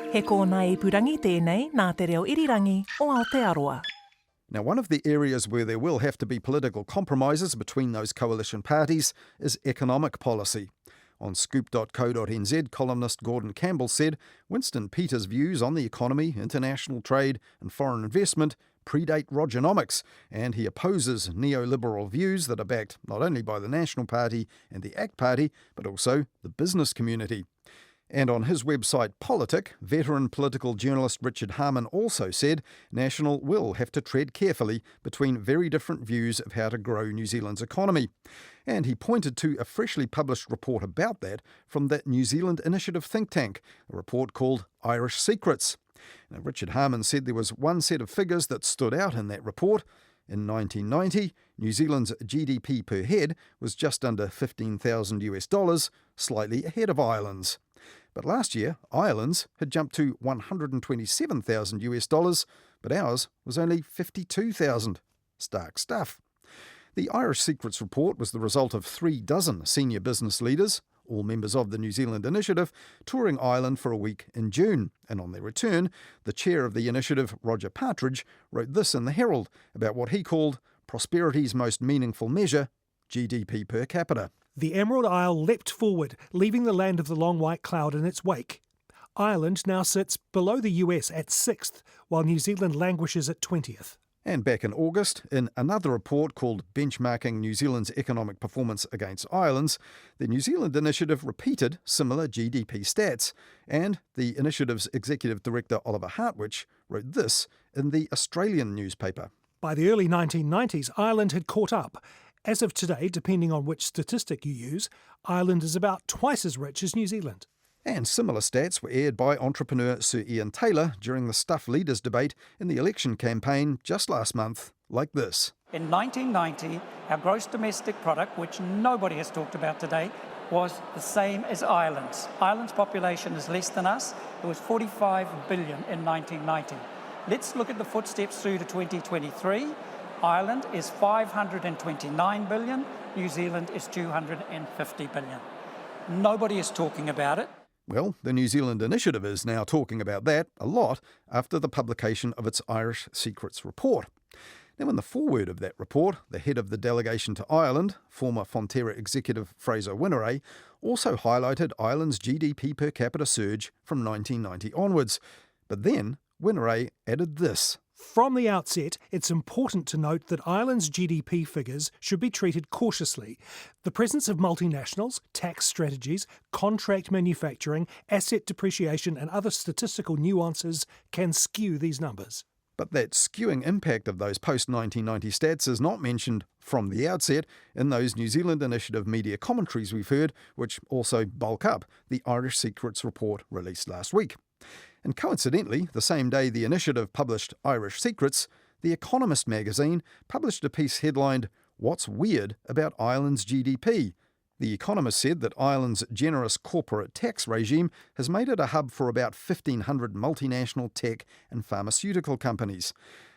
He kōna ipurangi tēnei nā te reo irirangi o Aotearoa. Now, one of the areas where there will have to be political compromises between those coalition parties is economic policy. On scoop.co.nz, columnist Gordon Campbell said Winston Peters' views on the economy, international trade and foreign investment predate Rogernomics, and he opposes neoliberal views that are backed not only by the National Party and the ACT Party, but also the business community. And on his website Politic, veteran political journalist Richard Harman also said National will have to tread carefully between very different views of how to grow New Zealand's economy. And he pointed to a freshly published report about that from the New Zealand Initiative think tank, a report called Irish Secrets. Now, Richard Harman said there was one set of figures that stood out in that report. In 1990, New Zealand's GDP per head was just under $15,000, slightly ahead of Ireland's. But last year, Ireland's had jumped to $127,000, but ours was only $52,000. Stark stuff. The Irish Secrets report was the result of 36 senior business leaders, all members of the New Zealand Initiative, touring Ireland for a week in June. And on their return, the chair of the initiative, Roger Partridge, wrote this in the Herald about what he called prosperity's most meaningful measure, GDP per capita. The Emerald Isle leapt forward, leaving the land of the long white cloud in its wake. Ireland now sits below the US at 6th, while New Zealand languishes at 20th. And back in August, in another report called Benchmarking New Zealand's Economic Performance Against Ireland's, the New Zealand Initiative repeated similar GDP stats, and the initiative's executive director Oliver Hartwich wrote this in the Australian newspaper. By the early 1990s, Ireland had caught up. As of today, depending on which statistic you use, Ireland is about twice as rich as New Zealand. And similar stats were aired by entrepreneur Sir Ian Taylor during the Stuff Leaders debate in the election campaign just last month, like this. In 1990, our gross domestic product, which nobody has talked about today, was the same as Ireland's. Ireland's population is less than us. It was 45 billion in 1990. Let's look at the footsteps through to 2023. Ireland is 529 billion, New Zealand is 250 billion. Nobody is talking about it. Well, the New Zealand Initiative is now talking about that a lot after the publication of its Irish Secrets report. Now, in the foreword of that report, the head of the delegation to Ireland, former Fonterra executive Fraser Whineray, also highlighted Ireland's GDP per capita surge from 1990 onwards. But then Whineray added this. From the outset, it's important to note that Ireland's GDP figures should be treated cautiously. The presence of multinationals, tax strategies, contract manufacturing, asset depreciation and other statistical nuances can skew these numbers. But that skewing impact of those post-1990 stats is not mentioned from the outset in those New Zealand Initiative media commentaries we've heard, which also bulk up the Irish Secrets report released last week. And coincidentally, the same day the initiative published Irish Secrets, The Economist magazine published a piece headlined, "What's Weird About Ireland's GDP?" The Economist said that Ireland's generous corporate tax regime has made it a hub for about 1,500 multinational tech and pharmaceutical companies.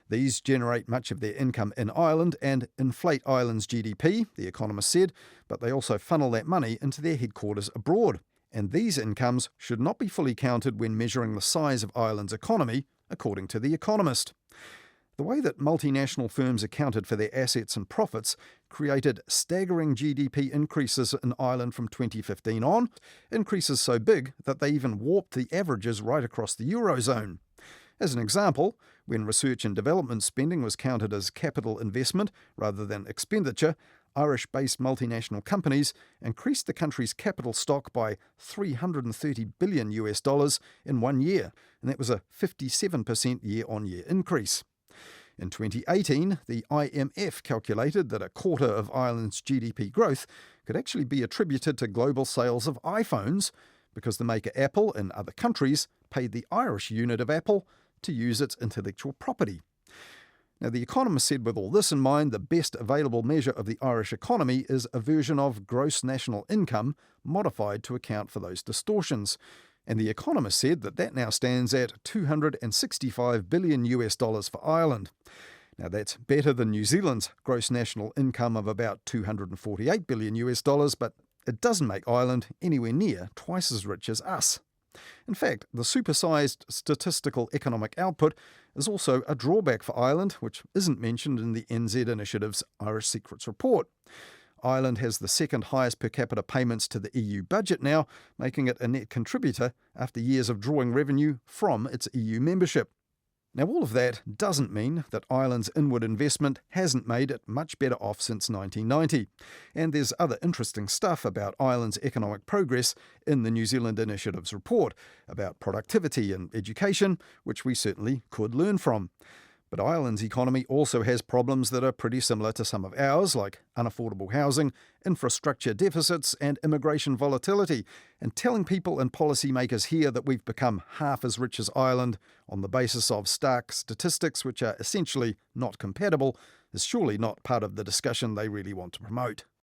These generate much of their income in Ireland and inflate Ireland's GDP, The Economist said, but they also funnel that money into their headquarters abroad. And these incomes should not be fully counted when measuring the size of Ireland's economy, according to The Economist. The way that multinational firms accounted for their assets and profits created staggering GDP increases in Ireland from 2015 on, increases so big that they even warped the averages right across the Eurozone. As an example, when research and development spending was counted as capital investment rather than expenditure, Irish-based multinational companies increased the country's capital stock by $330 billion in 1 year, and that was a 57% year-on-year increase. In 2018, the IMF calculated that a quarter of Ireland's GDP growth could actually be attributed to global sales of iPhones, because the maker Apple in other countries paid the Irish unit of Apple to use its intellectual property. Now, The Economist said with all this in mind, the best available measure of the Irish economy is a version of gross national income modified to account for those distortions. And The Economist said that that now stands at $265 billion for Ireland. Now, that's better than New Zealand's gross national income of about $248 billion, but it doesn't make Ireland anywhere near twice as rich as us. In fact, the supersized statistical economic output is also a drawback for Ireland, which isn't mentioned in the NZ Initiative's Irish Secrets report. Ireland has the second highest per capita payments to the EU budget now, making it a net contributor after years of drawing revenue from its EU membership. Now, all of that doesn't mean that Ireland's inward investment hasn't made it much better off since 1990. And there's other interesting stuff about Ireland's economic progress in the New Zealand Initiative's report, about productivity and education, which we certainly could learn from. But Ireland's economy also has problems that are pretty similar to some of ours, like unaffordable housing, infrastructure deficits, and immigration volatility. And telling people and policymakers here that we've become half as rich as Ireland on the basis of stark statistics which are essentially not compatible is surely not part of the discussion they really want to promote.